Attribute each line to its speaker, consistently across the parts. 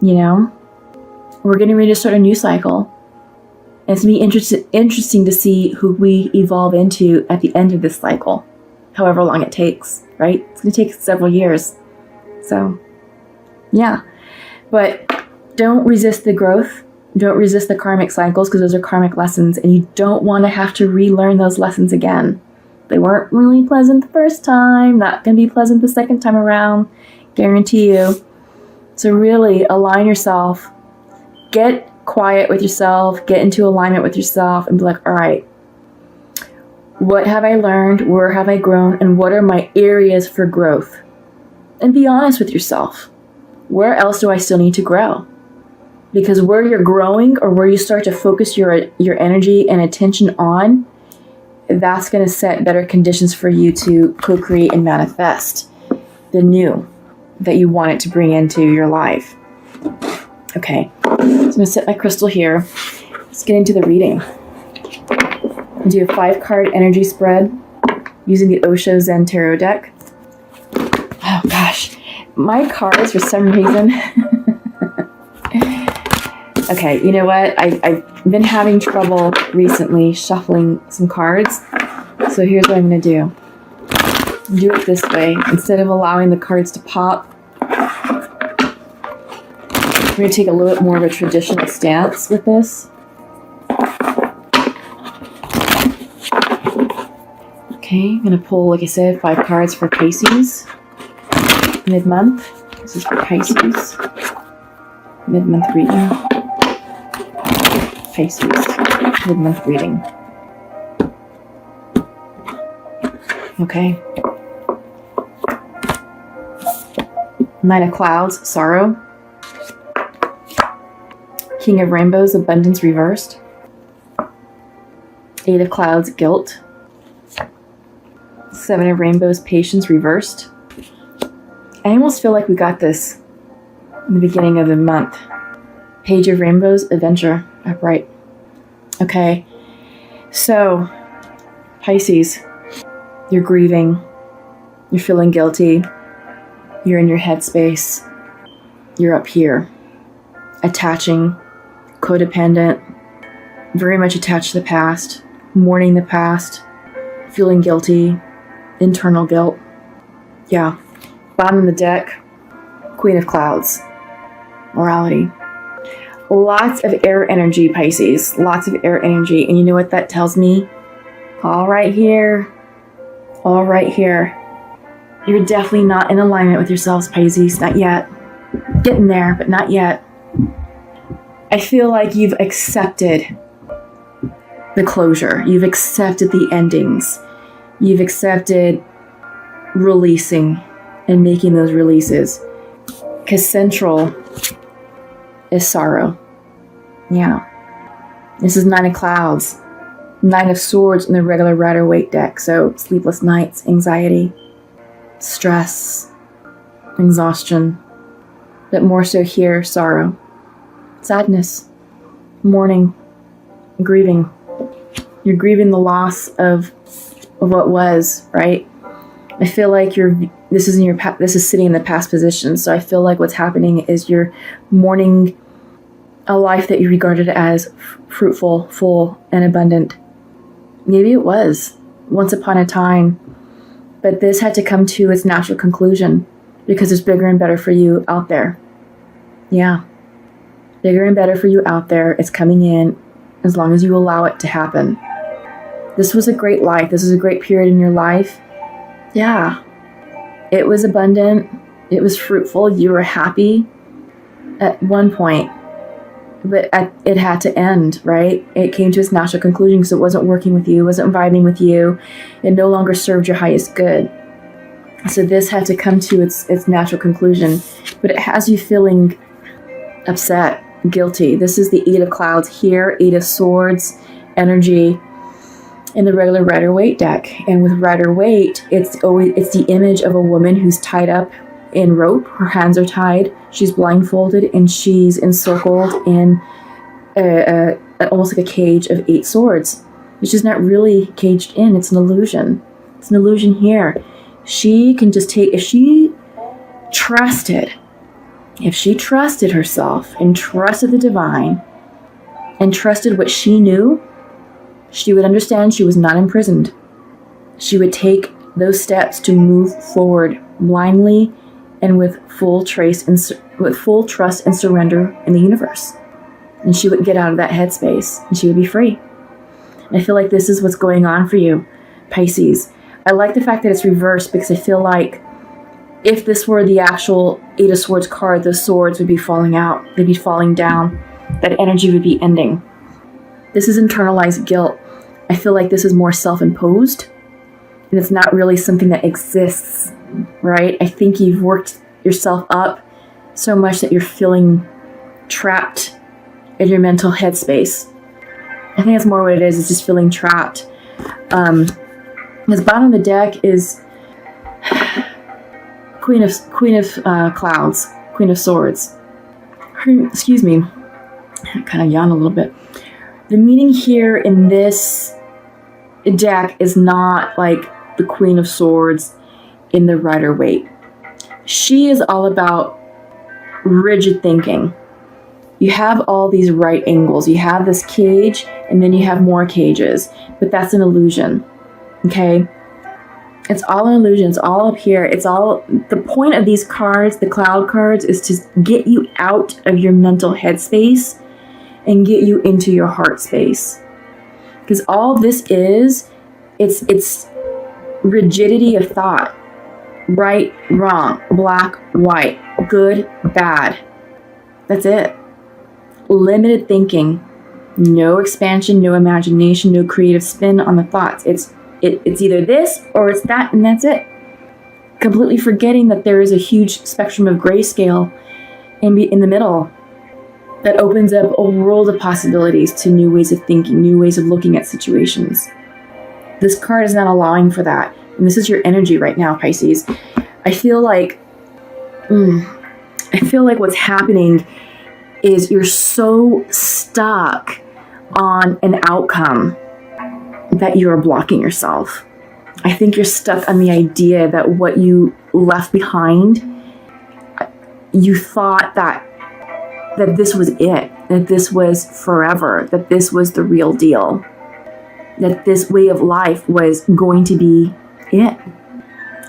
Speaker 1: You know, we're getting ready to start a new cycle. And it's going to be interesting to see who we evolve into at the end of this cycle, however long it takes, right? It's going to take several years. So, yeah. But don't resist the growth. Don't resist the karmic cycles, because those are karmic lessons, and you don't want to have to relearn those lessons again. They weren't really pleasant the first time, not going to be pleasant the second time around, guarantee you. So really align yourself, get quiet with yourself, get into alignment with yourself, and be like, all right, what have I learned? Where have I grown? And what are my areas for growth? And be honest with yourself. Where else do I still need to grow? Because where you're growing, or where you start to focus your energy and attention on, that's going to set better conditions for you to co-create and manifest the new that you want it to bring into your life. Okay, so I'm going to set my crystal here. Let's get into the reading. I'll do a 5-card energy spread using the Osho Zen Tarot deck. Oh gosh, my cards for some reason... Okay, you know what? I've been having trouble recently shuffling some cards. So here's what I'm going to do. Do it this way. Instead of allowing the cards to pop, I'm going to take a little bit more of a traditional stance with this. Okay, I'm going to pull, like I said, 5 cards for Pisces. Mid-month. This is for Pisces. Mid-month reading. Pisces, mid-month reading. Okay. 9 of Clouds, sorrow. King of Rainbows, abundance reversed. 8 of Clouds, guilt. 7 of Rainbows, patience reversed. I almost feel like we got this in the beginning of the month. Page of Rainbows, adventure, upright. Okay, so Pisces, you're grieving, you're feeling guilty, you're in your headspace, you're up here, attaching, codependent, very much attached to the past, mourning the past, feeling guilty, internal guilt. Yeah, bottom of the deck, Queen of Clouds, morality. Lots of air energy, Pisces. Lots of air energy. And you know what that tells me? All right here. All right here. You're definitely not in alignment with yourselves, Pisces. Not yet. Getting there, but not yet. I feel like you've accepted the closure. You've accepted the endings. You've accepted releasing and making those releases. Because central is sorrow. Yeah. This is 9 of Clouds. 9 of Swords in the regular Rider-Waite deck. So sleepless nights, anxiety, stress, exhaustion. But more so here, sorrow, sadness, mourning, grieving. You're grieving the loss of what was, right? I feel like this is sitting in the past position. So I feel like what's happening is you're mourning a life that you regarded as fruitful, full, and abundant. Maybe it was once upon a time, but this had to come to its natural conclusion because there's bigger and better for you out there. Yeah. Bigger and better for you out there. It's coming in as long as you allow it to happen. This was a great life. This was a great period in your life. Yeah. It was abundant. It was fruitful. You were happy at one point. But it had to end, right? It came to its natural conclusion because it wasn't working with you, it wasn't vibing with you. It no longer served your highest good. So this had to come to its natural conclusion. But it has you feeling upset, guilty. This is the 8 of Clouds here, 8 of Swords, energy in the regular Rider-Waite deck. And with Rider-Waite, it's the image of a woman who's tied up in rope. Her hands are tied. She's blindfolded and she's encircled in almost like a cage of 8 swords, which is not really caged in. It's an illusion. It's an illusion here. She can just take, if she trusted If she trusted herself and trusted the divine and trusted what she knew, she would understand she was not imprisoned. She would take those steps to move forward blindly and with full trust and surrender in the universe. And she would get out of that headspace and she would be free. And I feel like this is what's going on for you, Pisces. I like the fact that it's reversed because I feel like if this were the actual Eight of Swords card, the swords would be falling out. They'd be falling down. That energy would be ending. This is internalized guilt. I feel like this is more self-imposed. And it's not really something that exists, right? I think you've worked yourself up so much that you're feeling trapped in your mental headspace. I think that's more what it is just feeling trapped. This bottom of the deck is Queen of Clouds, Queen of Swords. Excuse me, I kind of yawn a little bit. The meaning here in this deck is not like the Queen of Swords in the Rider-Waite. She is all about rigid thinking. You have all these right angles. You have this cage, and then you have more cages, but that's an illusion. Okay? It's all an illusion. It's all up here. It's all, the point of these cards, the cloud cards, is to get you out of your mental headspace and get you into your heart space. Because all this is, it's rigidity of thought. Right, wrong, black, white, good, bad. That's it. Limited thinking. No expansion, no imagination, no creative spin on the thoughts. It's either this or it's that, and that's it. Completely forgetting that there is a huge spectrum of grayscale in the middle that opens up a world of possibilities to new ways of thinking, new ways of looking at situations. This card is not allowing for that. And this is your energy right now, Pisces. I feel like what's happening is you're so stuck on an outcome that you're blocking yourself. I think you're stuck on the idea that what you left behind, you thought that this was it, that this was forever, that this was the real deal, that this way of life was going to be it.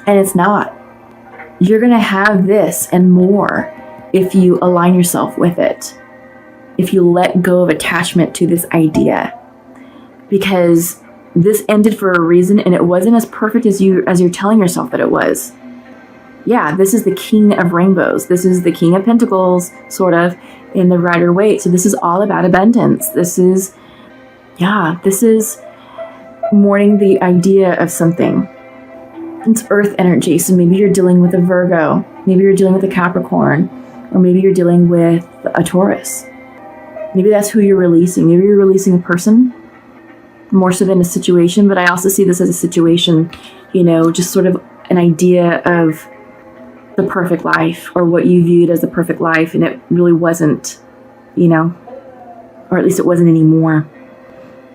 Speaker 1: And it's not. You're going to have this and more if you align yourself with it, if you let go of attachment to this idea. Because this ended for a reason, and it wasn't as perfect as you're telling yourself that it was. Yeah, this is the King of Rainbows. This is the King of Pentacles, sort of, in the Rider-Waite. So this is all about abundance. This is mourning the idea of something. It's earth energy. So maybe you're dealing with a Virgo. Maybe you're dealing with a Capricorn. Or maybe you're dealing with a Taurus. Maybe that's who you're releasing. Maybe you're releasing a person more so than a situation, but I also see this as a situation, just sort of an idea of the perfect life, or what you viewed as the perfect life, and it really wasn't, or at least it wasn't anymore.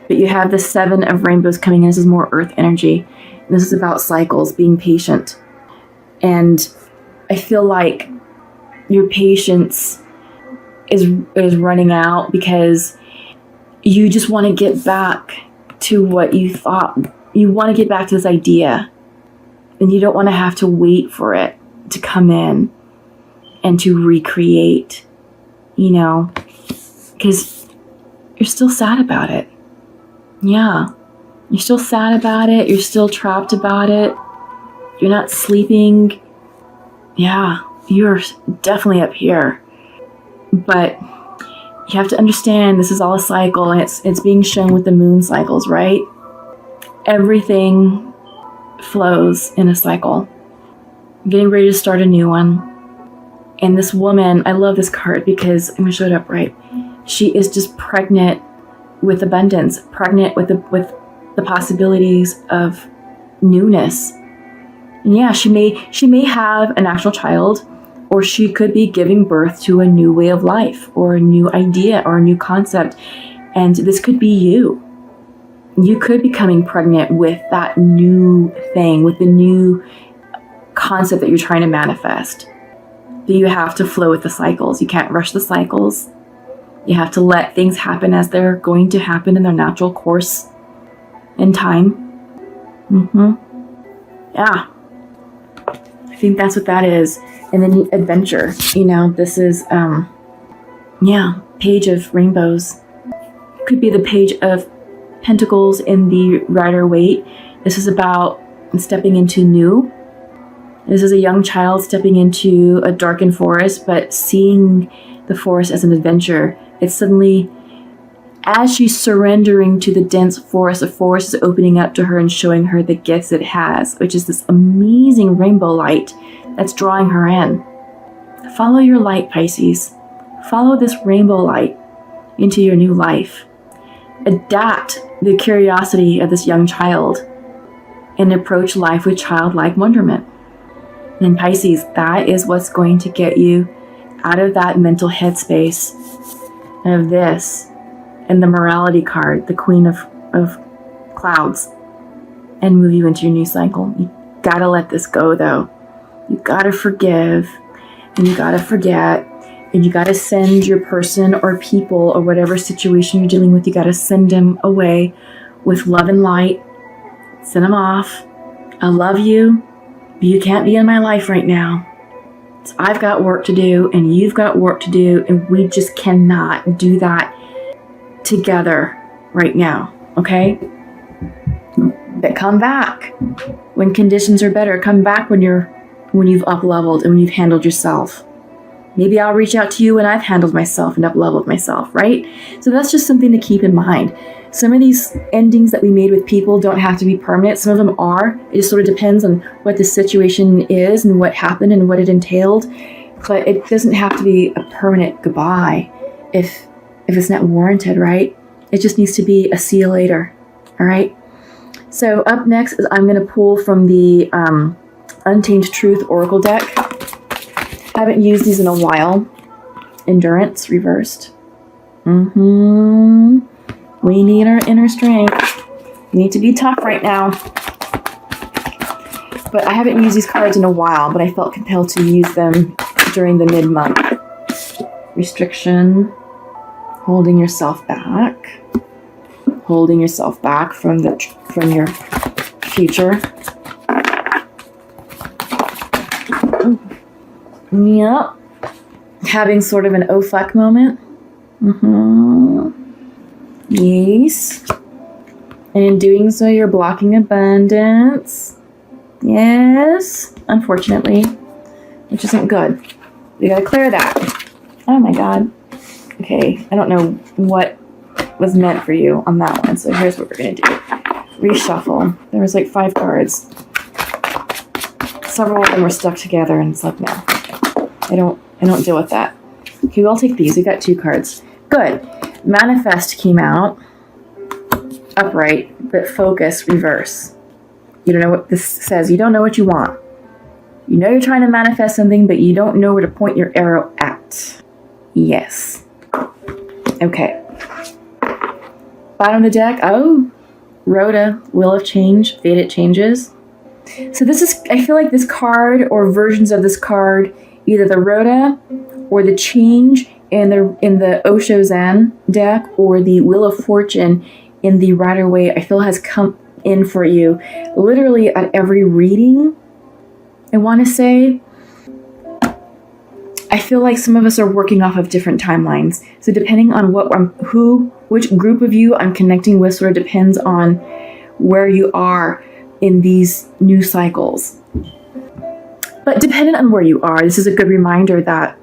Speaker 1: But you have the Seven of Rainbows coming in. This is more earth energy. And this is about cycles, being patient. And I feel like your patience is running out because you just want to get back to what you thought. You want to get back to this idea, and you don't want to have to wait for it to come in and to recreate, because you're still sad about it. Yeah, you're still sad about it. You're still trapped about it. You're not sleeping. Yeah, you're definitely up here. But you have to understand this is all a cycle, and it's being shown with the moon cycles, right? Everything flows in a cycle. I'm getting ready to start a new one. And this woman, I love this card because I'm going to show it up right. She is just pregnant with abundance, pregnant with the possibilities of newness. And yeah, she may have an actual child, or she could be giving birth to a new way of life, or a new idea, or a new concept. And this could be you. You could be becoming pregnant with that new thing, with the new concept that you're trying to manifest. But you have to flow with the cycles. You can't rush the cycles. You have to let things happen as they're going to happen in their natural course in time. Yeah. I think that's what that is. And then adventure. This is, Page of Rainbows. Could be the Page of Pentacles in the Rider-Waite. This is about stepping into new. This is a young child stepping into a darkened forest, but seeing the forest as an adventure. It's suddenly, as she's surrendering to the dense forest, the forest is opening up to her and showing her the gifts it has, which is this amazing rainbow light that's drawing her in. Follow your light, Pisces. Follow this rainbow light into your new life. Adapt the curiosity of this young child and approach life with childlike wonderment. And Pisces, that is what's going to get you out of that mental headspace of this and the morality card, the Queen of Clouds, and move you into your new cycle. You gotta let this go, though. You gotta forgive, and you gotta forget, and you gotta send your person or people or whatever situation you're dealing with, you gotta send them away with love and light. Send them off. I love you, but you can't be in my life right now. So I've got work to do, and you've got work to do, and we just cannot do that together right now, okay? But come back when conditions are better. Come back when you've up-leveled and when you've handled yourself. Maybe I'll reach out to you when I've handled myself and up-leveled myself, right? So that's just something to keep in mind. Some of these endings that we made with people don't have to be permanent. Some of them are. It just sort of depends on what the situation is and what happened and what it entailed. But it doesn't have to be a permanent goodbye if it's not warranted, right? It just needs to be a see you later, all right? So up next is I'm going to pull from the Untamed Truth Oracle deck. I haven't used these in a while. Endurance reversed. We need our inner strength. We need to be tough right now. But I haven't used these cards in a while, but I felt compelled to use them during the mid-month. Restriction. Holding yourself back. Holding yourself back from your future. Yep. Having sort of an oh fuck moment. Yes. And in doing so, you're blocking abundance. Yes. Unfortunately. Which isn't good. We gotta clear that. Oh my god. Okay. I don't know what was meant for you on that one. So here's what we're gonna do. Reshuffle. There was like 5 cards. Several of them were stuck together and it's like, no. I don't deal with that. Okay, we'll take these. We got 2 cards. Good. Manifest came out. Upright, but focus, reverse. You don't know what this says. You don't know what you want. You know you're trying to manifest something, but you don't know where to point your arrow at. Yes. Okay. Bottom of the deck. Oh, Rhoda, Wheel of Change, Faded Changes. So this is, I feel like this card or versions of this card, either the Rhoda or the Change in the Osho Zen deck or the Wheel of Fortune in the Rider-Waite, I feel has come in for you literally at every reading. I want to say, I feel like some of us are working off of different timelines. So depending on which group of you I'm connecting with sort of depends on where you are in these new cycles. But depending on where you are, this is a good reminder that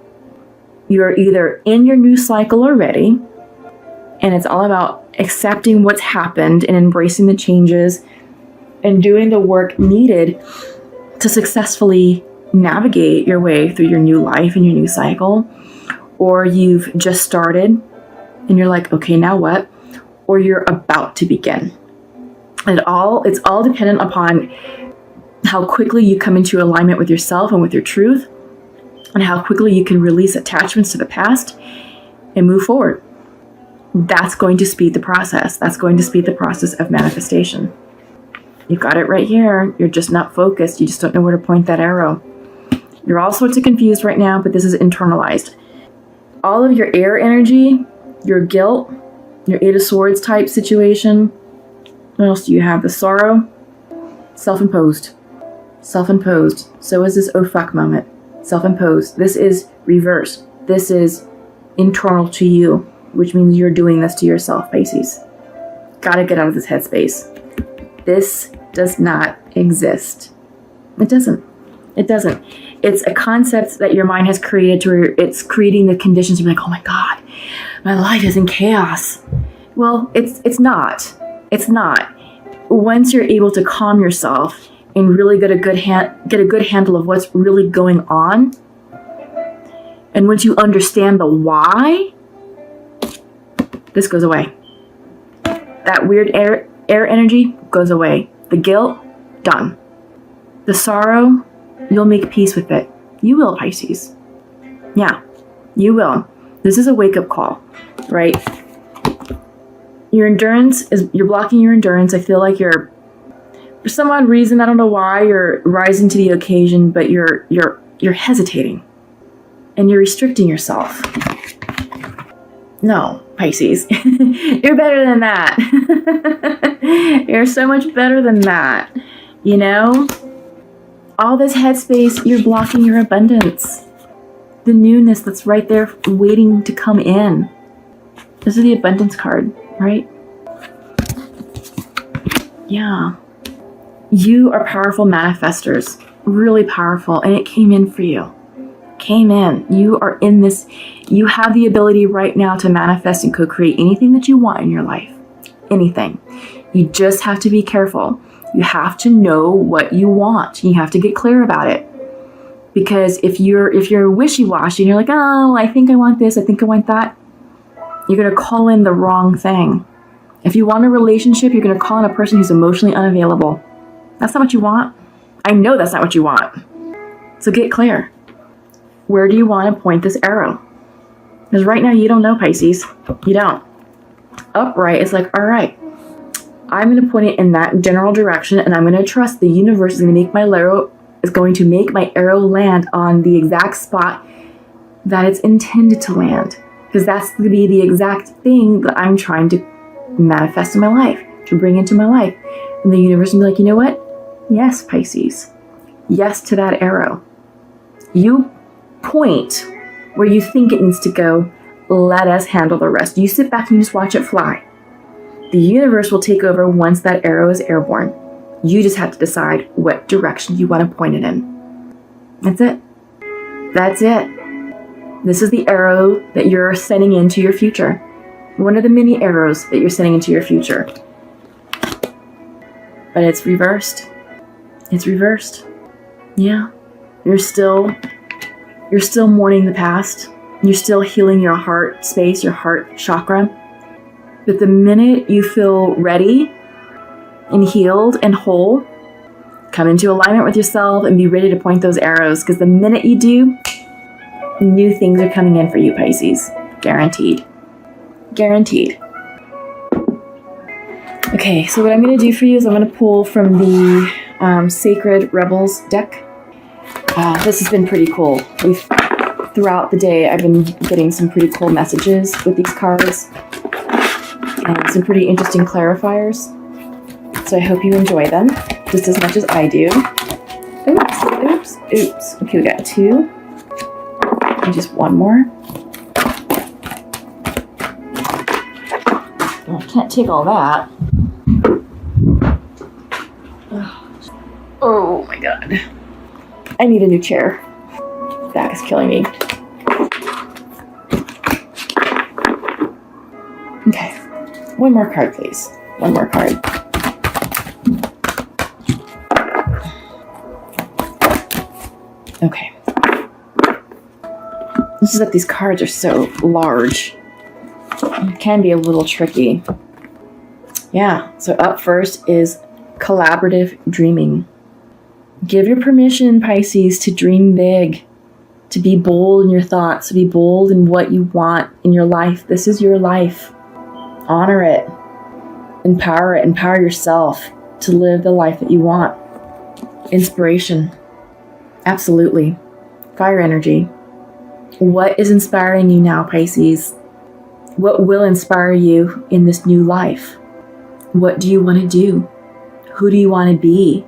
Speaker 1: you're either in your new cycle already, and it's all about accepting what's happened and embracing the changes and doing the work needed to successfully navigate your way through your new life and your new cycle, or you've just started and you're like, okay, now what? Or you're about to begin. It's all dependent upon how quickly you come into alignment with yourself and with your truth, and how quickly you can release attachments to the past and move forward. That's going to speed the process. That's going to speed the process of manifestation. You've got it right here. You're just not focused. You just don't know where to point that arrow. You're all sorts of confused right now, but this is internalized. All of your air energy, your guilt, your Eight of Swords type situation. What else do you have? The sorrow. Self-imposed. Self-imposed. So is this oh fuck moment. Self-imposed. This is reversed. This is internal to you, which means you're doing this to yourself, Pisces. Gotta get out of this headspace. This does not exist. It doesn't. It doesn't. It's a concept that your mind has created to where it's creating the conditions to be like, oh my God, my life is in chaos. Well, it's not. It's not. Once you're able to calm yourself and really get a good handle of what's really going on, and once you understand the why, this goes away. That weird air energy goes away. The guilt, done. The sorrow, you'll make peace with it. You will, Pisces. Yeah, you will. This is a wake-up call, right? Your endurance you're blocking your endurance. I feel like you're, for some odd reason, I don't know why, you're rising to the occasion, but you're hesitating. And you're restricting yourself. No, Pisces. You're better than that. You're so much better than that. You know? All this headspace, you're blocking your abundance. The newness that's right there waiting to come in. This is the abundance card, right? Yeah. You are powerful manifestors. Really powerful. And it came in for you. Came in. You are in this. You have the ability right now to manifest and co-create anything that you want in your life. Anything. You just have to be careful. You have to know what you want. You have to get clear about it. Because if you're wishy-washy and you're like, oh, I think I want this, I think I want that, you're going to call in the wrong thing. If you want a relationship, you're going to call in a person who's emotionally unavailable. That's not what you want. I know that's not what you want. So get clear. Where do you want to point this arrow? Because right now you don't know, Pisces. You don't. Upright is like, all right, I'm going to point it in that general direction, and I'm going to trust the universe is going to make my arrow land on the exact spot that it's intended to land. Because that's going to be the exact thing that I'm trying to manifest in my life, to bring into my life. And the universe will be like, you know what? Yes, Pisces. Yes to that arrow. You point where you think it needs to go. Let us handle the rest. You sit back and you just watch it fly. The universe will take over once that arrow is airborne. You just have to decide what direction you want to point it in. That's it. That's it. This is the arrow that you're sending into your future. One of the many arrows that you're sending into your future. But it's reversed. It's reversed. Yeah. You're still mourning the past. You're still healing your heart space, your heart chakra. But the minute you feel ready and healed and whole, come into alignment with yourself and be ready to point those arrows. Because the minute you do, new things are coming in for you, Pisces. Guaranteed. Guaranteed. Okay, so what I'm going to do for you is I'm going to pull from the Sacred Rebels deck. This has been pretty cool. Throughout the day, I've been getting some pretty cool messages with these cards. And some pretty interesting clarifiers. So I hope you enjoy them just as much as I do. Oops. Okay, we got 2. And just 1 more. Oh, I can't take all that. Oh my god. I need a new chair. Back is killing me. Okay. 1 more card, please. 1 more card. Okay. This is that these cards are so large. It can be a little tricky. Yeah, so up first is collaborative dreaming. Give your permission, Pisces, to dream big, to be bold in your thoughts, to be bold in what you want in your life. This is your life. Honor it. Empower it. Empower yourself to live the life that you want. Inspiration. Absolutely. fire energy. What is inspiring you now, Pisces? What will inspire you in this new life? What do you want to do? Who do you want to be?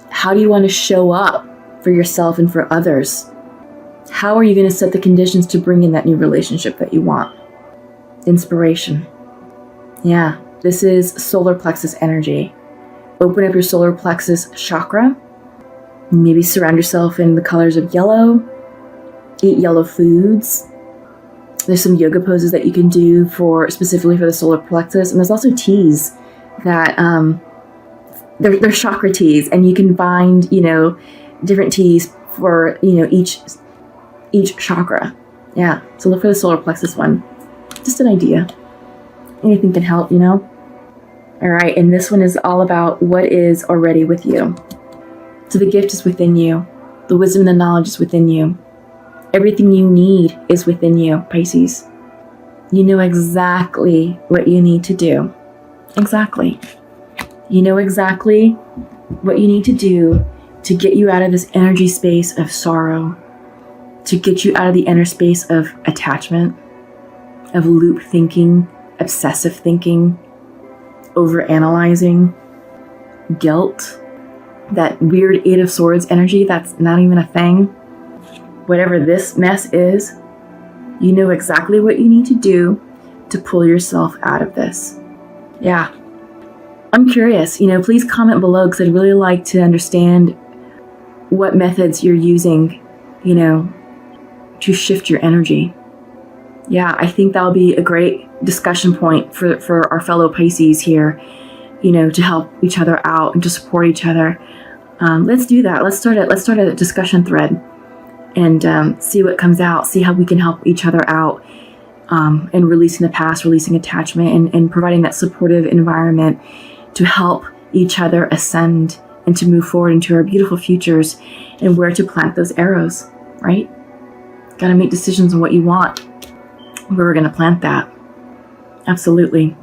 Speaker 1: How do you want to show up for yourself and for others? How are you going to set the conditions to bring in that new relationship that you want? Inspiration. Yeah, this is solar plexus energy. Open up your solar plexus chakra. Maybe surround yourself in the colors of yellow. Eat yellow foods. There's some yoga poses that you can do specifically for the solar plexus. And there's also teas that, they're chakra teas. And you can find, different teas for, each chakra. Yeah, so look for the solar plexus one. Just an idea. Anything can help, All right, and this one is all about what is already with you. So the gift is within you. The wisdom and the knowledge is within you. Everything you need is within you, Pisces. You know exactly what you need to do. Exactly. You know exactly what you need to do to get you out of this energy space of sorrow, to get you out of the inner space of attachment, of loop thinking, obsessive thinking, overanalyzing, guilt, that weird Eight of Swords energy that's not even a thing. Whatever this mess is, you know exactly what you need to do to pull yourself out of this. Yeah. I'm curious, please comment below because I'd really like to understand what methods you're using, to shift your energy. Yeah, I think that'll be a great discussion point for our fellow Pisces here, to help each other out and to support each other. Let's do that. Let's start a discussion thread and see what comes out, see how we can help each other out and releasing the past, releasing attachment, and providing that supportive environment to help each other ascend and to move forward into our beautiful futures and where to plant those arrows, right? Got to make decisions on what you want, where we're going to plant that. Absolutely.